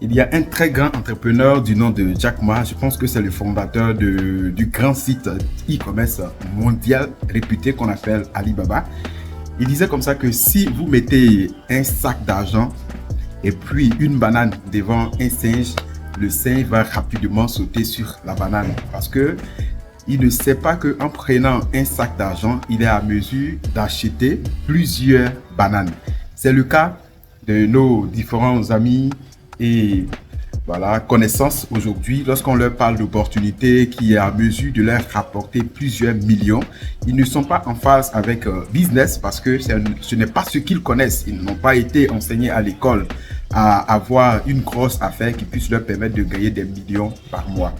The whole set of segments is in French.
Il y a un très grand entrepreneur du nom de Jack Ma, je pense que c'est le fondateur du grand site e-commerce mondial réputé qu'on appelle Alibaba. Il disait comme ça que si vous mettez un sac d'argent et puis une banane devant un singe, le singe va rapidement sauter sur la banane parce que il ne sait pas qu'en prenant un sac d'argent, il est à mesure d'acheter plusieurs bananes. C'est le cas de nos différents amis et voilà, connaissances aujourd'hui. Lorsqu'on leur parle d'opportunités qui est à mesure de leur rapporter plusieurs millions, ils ne sont pas en phase avec business parce que ce n'est pas ce qu'ils connaissent. Ils n'ont pas été enseignés à l'école à avoir une grosse affaire qui puisse leur permettre de gagner des millions par mois.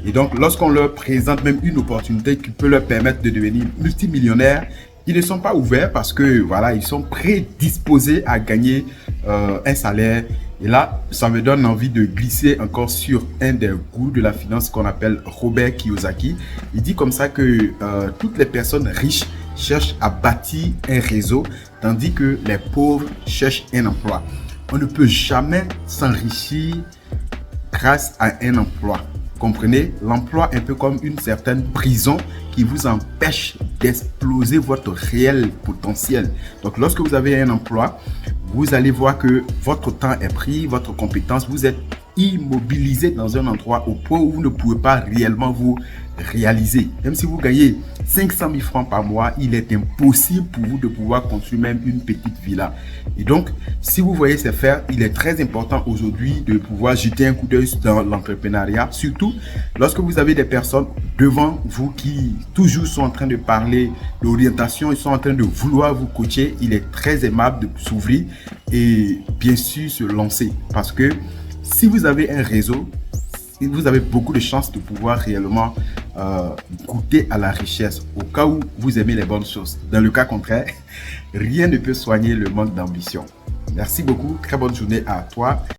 Et donc, lorsqu'on leur présente même une opportunité qui peut leur permettre de devenir multimillionnaires, ils ne sont pas ouverts parce que voilà, ils sont prédisposés à gagner un salaire. Et là, ça me donne envie de glisser encore sur un des gourous de la finance qu'on appelle Robert Kiyosaki. Il dit comme ça que toutes les personnes riches cherchent à bâtir un réseau, tandis que les pauvres cherchent un emploi. On ne peut jamais s'enrichir grâce à un emploi. Comprenez, l'emploi est un peu comme une certaine prison qui vous empêche d'exploser votre réel potentiel. Donc, lorsque vous avez un emploi, vous allez voir que votre temps est pris, votre compétence, vous êtes immobilisé dans un endroit au point où vous ne pouvez pas réellement vous réaliser. Même si vous gagnez 500 000 francs par mois, il est impossible pour vous de pouvoir construire même une petite villa. Et donc, si vous voyez ces faire, il est très important aujourd'hui de pouvoir jeter un coup d'œil dans l'entrepreneuriat, surtout lorsque vous avez des personnes devant vous qui toujours sont en train de parler d'orientation, ils sont en train de vouloir vous coacher. Il est très aimable de s'ouvrir et bien sûr se lancer parce que si vous avez un réseau, vous avez beaucoup de chances de pouvoir réellement goûter à la richesse au cas où vous aimez les bonnes choses. Dans le cas contraire, rien ne peut soigner le manque d'ambition. Merci beaucoup, très bonne journée à toi.